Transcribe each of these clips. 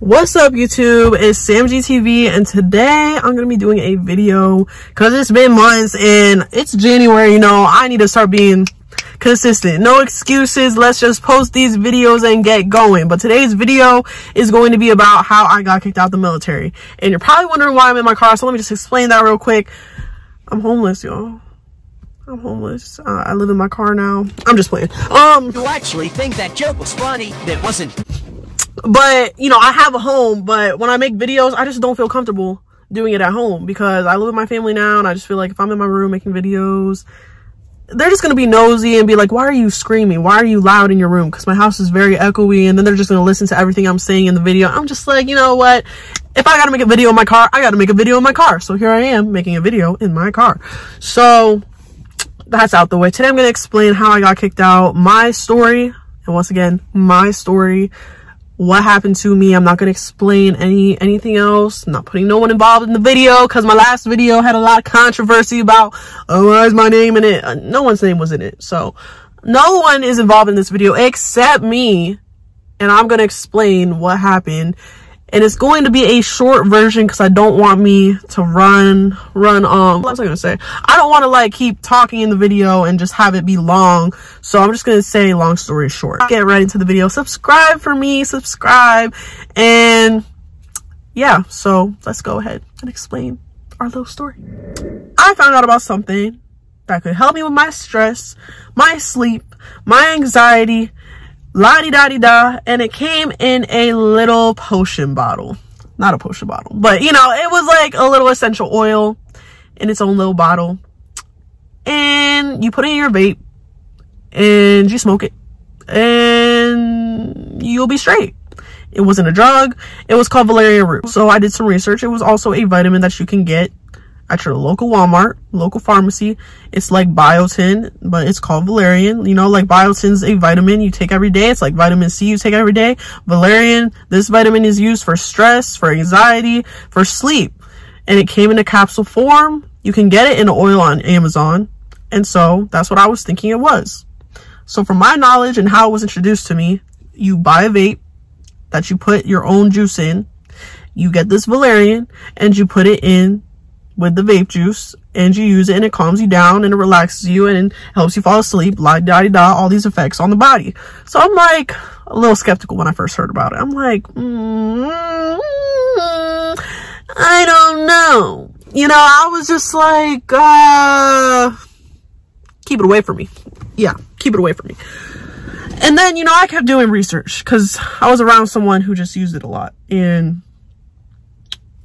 What's up, YouTube? It's SamGTV, and today I'm gonna be doing a video because it's been months and it's January. You know, I need to start being consistent. No excuses. Let's just post these videos and get going. But today's video is going to be about how I got kicked out of the military, and you're probably wondering why I'm in my car, so let me just explain that real quick. I'm homeless, y'all. I'm homeless. I live in my car now. I'm just playing. You actually think that joke was funny? That wasn't. But, you know, I have a home, but when I make videos, I just don't feel comfortable doing it at home because I live with my family now, and I just feel like if I'm in my room making videos, they're just going to be nosy and be like, why are you screaming? Why are you loud in your room? Because my house is very echoey, and then they're just going to listen to everything I'm saying in the video. I'm just like, you know what? If I got to make a video in my car, I got to make a video in my car. So here I am making a video in my car. So that's out the way. Today I'm going to explain how I got kicked out, my story, and once again, my story. What happened to me. I'm not going to explain anything else. I'm not putting no one involved in the video because my last video had a lot of controversy about, oh, why is my name in it? No one's name was in it. So no one is involved in this video except me, and I'm going to explain what happened. And it's going to be a short version because I don't want me to run what was I going to say? I don't want to like keep talking in the video and just have it be long. So I'm just going to say long story short. Get right into the video. Subscribe for me, subscribe. And yeah, so let's go ahead and explain our little story. I found out about something that could help me with my stress, my sleep, my anxiety, la-di-da-di-da, and it came in a little potion bottle. Not a potion bottle, but you know, it was like a little essential oil in its own little bottle, and you put it in your vape and you smoke it and you'll be straight. It wasn't a drug. It was called valerian root. So I did some research. It was also a vitamin that you can get at your local Walmart, local pharmacy. It's like biotin, but it's called valerian. You know, like biotin's a vitamin you take every day. It's like vitamin C you take every day. Valerian, this vitamin is used for stress, for anxiety, for sleep. And it came in a capsule form. You can get it in oil on Amazon. And so that's what I was thinking it was. So from my knowledge and how it was introduced to me, you buy a vape that you put your own juice in. You get this valerian and you put it in with the vape juice, and you use it, and it calms you down, and it relaxes you, and it helps you fall asleep, la-di-da-di-da, all these effects on the body. So I'm like a little skeptical when I first heard about it. I'm like, I don't know. You know, I was just like, keep it away from me. Yeah, keep it away from me. And then, you know, I kept doing research because I was around someone who just used it a lot, and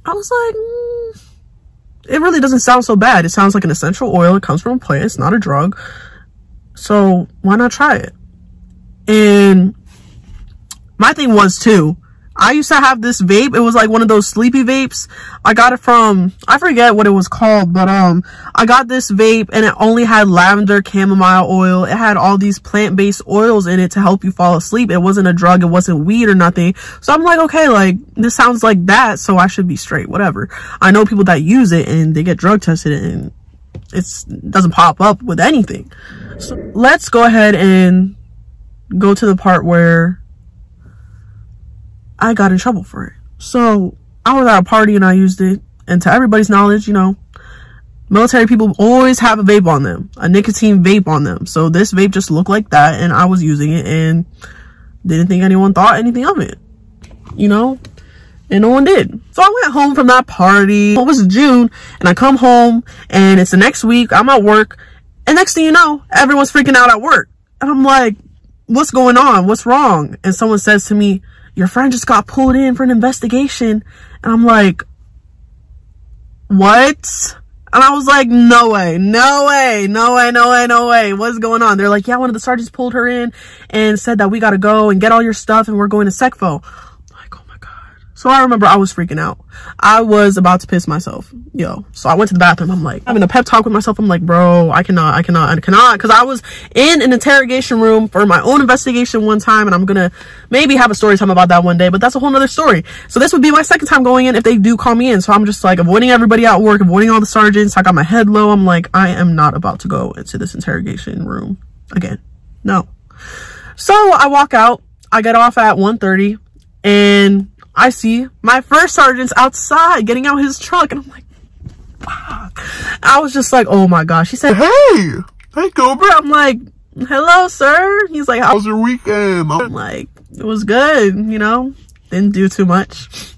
I was like, it really doesn't sound so bad. It sounds like an essential oil. It comes from a plant. It's not a drug. So why not try it? And my thing was too, I used to have this vape. It was like one of those sleepy vapes. I got it from, I forget what it was called, but I got this vape and it only had lavender, chamomile oil. It had all these plant-based oils in it to help you fall asleep. It wasn't a drug. It wasn't weed or nothing. So I'm like, okay, like this sounds like that, so I should be straight, whatever. I know people that use it and they get drug tested and it doesn't pop up with anything. So let's go ahead and go to the part where I got in trouble for it. So I was at a party and I used it, and to everybody's knowledge, you know, military people always have a vape on them, a nicotine vape on them. So this vape just looked like that, and I was using it and didn't think anyone thought anything of it, you know, and no one did. So I went home from that party. It was June, and I come home and it's the next week. I'm at work, and next thing you know, everyone's freaking out at work, and I'm like, what's going on? What's wrong? And someone says to me, your friend just got pulled in for an investigation. And I'm like, what? And I was like, no way, no way, no way, no way, no way. What's going on? They're like, yeah, one of the sergeants pulled her in and said that we got to go and get all your stuff and we're going to SecFo. I'm like, oh my God. So I remember I was freaking out. I was about to piss myself, yo. So I went to the bathroom. I'm like, having a pep talk with myself. I'm like, bro, I cannot. Because I was in an interrogation room for my own investigation one time, and I'm gonna maybe have a story time about that one day, but that's a whole nother story. So this would be my second time going in if they do call me in. So I'm just like avoiding everybody at work, avoiding all the sergeants. I got my head low. I'm like, I am not about to go into this interrogation room again. No. So I walk out. I get off at 1:30, and I see my first sergeant's outside getting out his truck, and I'm like, fuck. I was just like, oh my gosh. He said, hey Gilbert. I'm like, hello sir. He's like, how's your weekend? I'm like, it was good, you know, didn't do too much,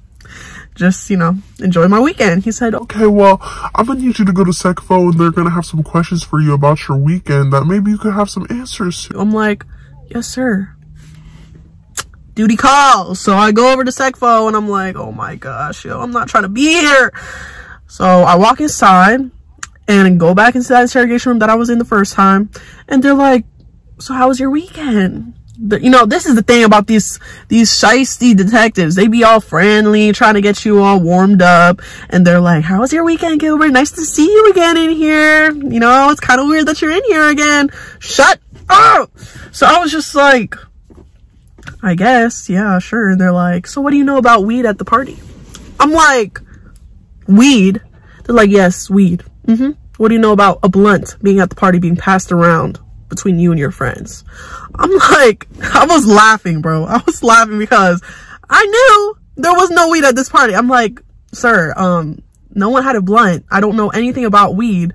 just, you know, enjoy my weekend. He said, okay, well, I'm gonna need you to go to SecFo, and they're gonna have some questions for you about your weekend that maybe you could have some answers to. I'm like, yes sir, duty calls. So I go over to SecFo, and I'm like, oh my gosh, yo, I'm not trying to be here. So I walk inside and go back into that interrogation room that I was in the first time, and they're like, so how was your weekend? You know, this is the thing about these shiesty detectives. They be all friendly, trying to get you all warmed up, and they're like, how was your weekend, Gilbert? Nice to see you again in here. You know, it's kind of weird that you're in here again. Shut up. So I was just like, I guess, yeah, sure. And they're like, so what do you know about weed at the party? I'm like, weed? They're like, yes, weed. What do you know about a blunt being at the party, being passed around between you and your friends? I'm like, I was laughing, bro. I was laughing because I knew there was no weed at this party. I'm like, sir, no one had a blunt. I don't know anything about weed.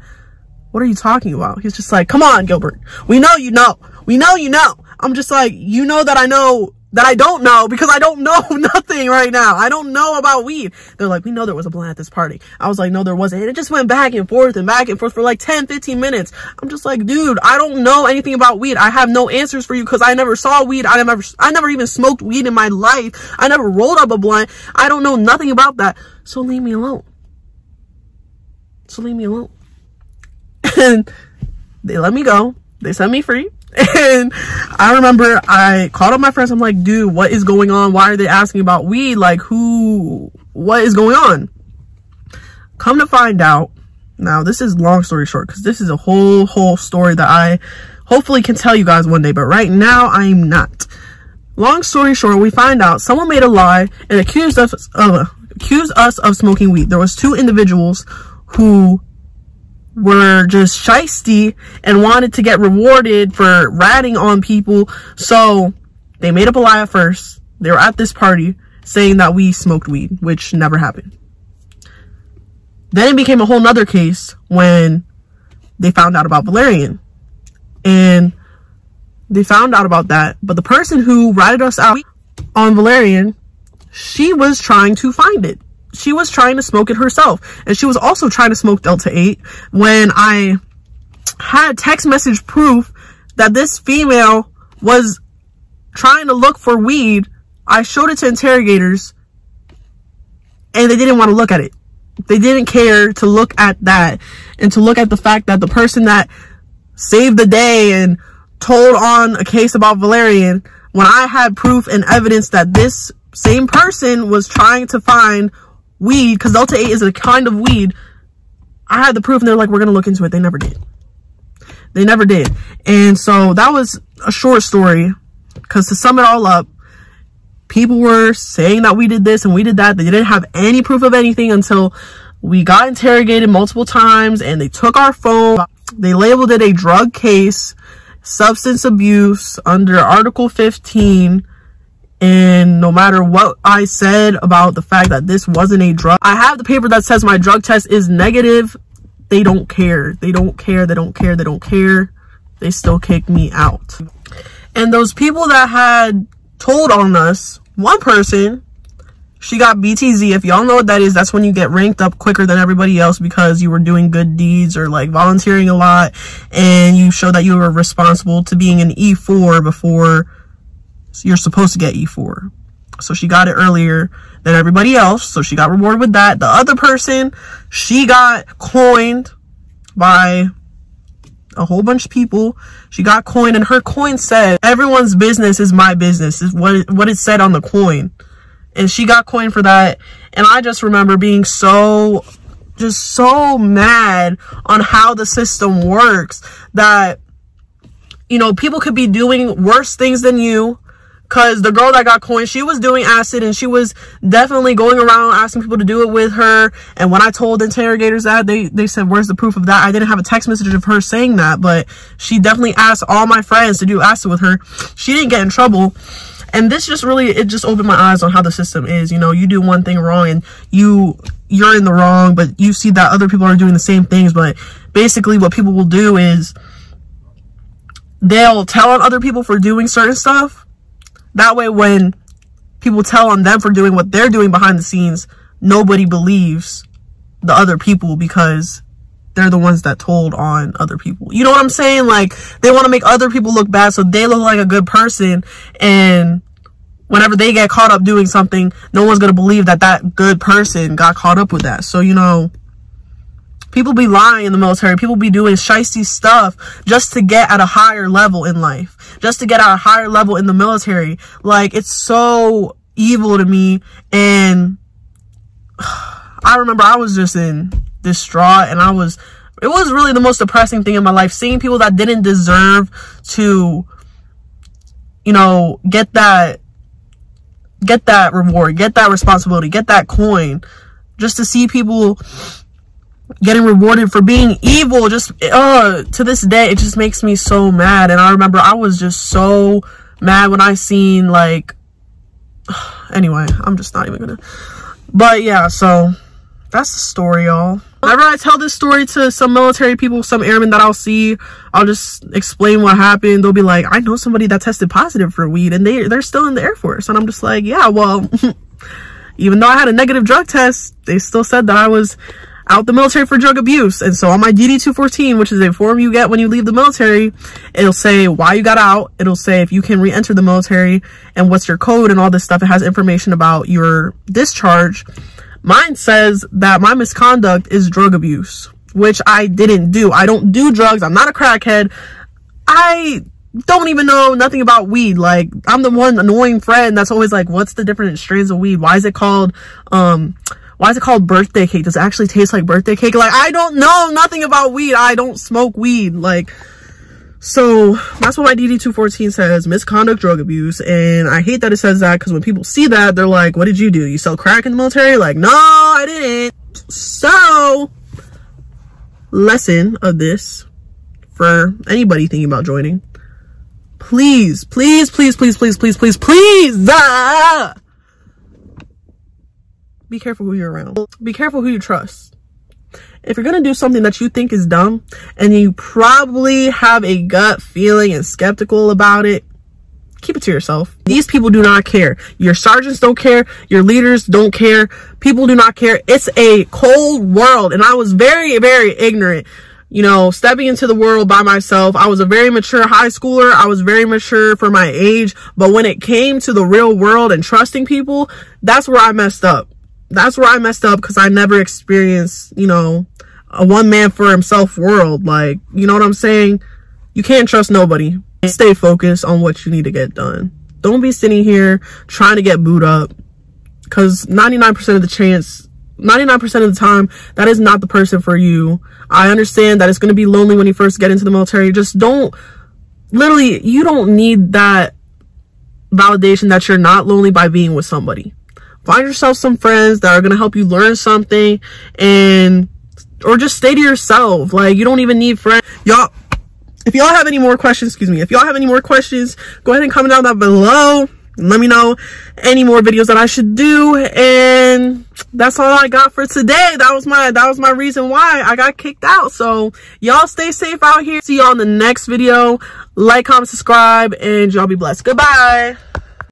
What are you talking about? He's just like, come on, Gilbert. We know you know. We know you know. I'm just like, you know that I know that I don't know, because I don't know nothing right now. I don't know about weed. They're like, we know there was a blunt at this party. I was like, no, there wasn't. And it just went back and forth for like 10, 15 minutes. I'm just like, dude, I don't know anything about weed. I have no answers for you because I never saw weed. I never even smoked weed in my life. I never rolled up a blunt. I don't know nothing about that. So leave me alone. So leave me alone. And they let me go. They set me free. And I remember I called up my friends. I'm like, dude, what is going on? Why are they asking about weed? Like, what is going on? Come to find out, now this is long story short, because this is a whole story that I hopefully can tell you guys one day, but right now I'm not. Long story short, we find out someone made a lie and accused us of smoking weed. There was two individuals who were just shiesty and wanted to get rewarded for ratting on people. So they made up a lie at first. They were at this party saying that we smoked weed, which never happened. Then it became a whole nother case when they found out about valerian. And they found out about that. But the person who ratted us out on valerian, she was trying to find it. She was trying to smoke it herself. And she was also trying to smoke Delta 8. When I had text message proof that this female was trying to look for weed, I showed it to interrogators and they didn't want to look at it. They didn't care to look at that and to look at the fact that the person that saved the day and told on a case about valerian, when I had proof and evidence that this same person was trying to find weed, because Delta 8 is a kind of weed, I had the proof and they're like, we're going to look into it. They never did. They never did. And so that was a short story, because to sum it all up, people were saying that we did this and we did that. They didn't have any proof of anything until we got interrogated multiple times and they took our phone. They labeled it a drug case, substance abuse under Article 15. And no matter what I said about the fact that this wasn't a drug, I have the paper that says my drug test is negative. They don't care. They don't care. They don't care. They don't care. They still kicked me out. And those people that had told on us, one person, she got BTZ. If y'all know what that is, that's when you get ranked up quicker than everybody else because you were doing good deeds or like volunteering a lot and you showed that you were responsible to being an E4 before you're supposed to get E4. So she got it earlier than everybody else, so she got rewarded with that. The other person, she got coined by a whole bunch of people. She got coined and her coin said, everyone's business is my business, is what it said on the coin. And she got coined for that. And I just remember being so mad on how the system works, that, you know, people could be doing worse things than you. Because the girl that got coined, she was doing acid and she was definitely going around asking people to do it with her. And when I told interrogators that, they said, where's the proof of that? I didn't have a text message of her saying that, but she definitely asked all my friends to do acid with her. She didn't get in trouble. And this just really, it just opened my eyes on how the system is. You know, you do one thing wrong and you're in the wrong, but you see that other people are doing the same things. But basically what people will do is they'll tell on other people for doing certain stuff. That way when people tell on them for doing what they're doing behind the scenes, nobody believes the other people because they're the ones that told on other people. You know what I'm saying? Like, they want to make other people look bad so they look like a good person, and whenever they get caught up doing something, no one's going to believe that that good person got caught up with that. So, you know, people be lying in the military. People be doing shiesty stuff just to get at a higher level in life, just to get at a higher level in the military. Like, it's so evil to me. And I remember I was just in distraught, and it was really the most depressing thing in my life, seeing people that didn't deserve to, you know, get that reward, get that responsibility, get that coin, just to see people getting rewarded for being evil. Just to this day, it just makes me so mad. And I remember I was just so mad when I seen, like, anyway, I'm just not even gonna, but yeah, so that's the story, y'all. Whenever I tell this story to some military people, some airmen that I'll see, I'll just explain what happened. They'll be like, I know somebody that tested positive for weed and they're still in the Air Force. And I'm just like, yeah, well, even though I had a negative drug test, they still said that I was out the military for drug abuse. And so on my DD-214, which is a form you get when you leave the military, it'll say why you got out. It'll say if you can re-enter the military and what's your code and all this stuff. It has information about your discharge. Mine says that my misconduct is drug abuse, which I didn't do. I don't do drugs. I'm not a crackhead. I don't even know nothing about weed. Like, I'm the one annoying friend that's always like, what's the different strains of weed? Why is it called birthday cake? Does it actually taste like birthday cake? Like, I don't know nothing about weed. I don't smoke weed. Like, so that's what my DD-214 says, misconduct, drug abuse. And I hate that it says that, because when people see that, they're like, what did you do? You sell crack in the military? Like, no, I didn't. So, lesson of this for anybody thinking about joining, please, please, please, please, please, please, please, please, be careful who you're around. Be careful who you trust. If you're going to do something that you think is dumb and you probably have a gut feeling and skeptical about it, keep it to yourself. These people do not care. Your sergeants don't care. Your leaders don't care. People do not care. It's a cold world. And I was very, very ignorant, you know, stepping into the world by myself. I was a very mature high schooler. I was very mature for my age. But when it came to the real world and trusting people, that's where I messed up. That's where I messed up, because I never experienced, you know, a one man for himself world. Like, you know what I'm saying? You can't trust nobody. Stay focused on what you need to get done. Don't be sitting here trying to get booed up, because 99% of the time, that is not the person for you. I understand that it's going to be lonely when you first get into the military. Just don't, literally, you don't need that validation that you're not lonely by being with somebody. Find yourself some friends that are going to help you learn something, or just stay to yourself. Like, you don't even need friends. Y'all, if y'all have any more questions, if y'all have any more questions, go ahead and comment down below and let me know any more videos that I should do. And that's all I got for today. That was my reason why I got kicked out. So y'all stay safe out here. See y'all in the next video. Like, comment, subscribe, and y'all be blessed. Goodbye.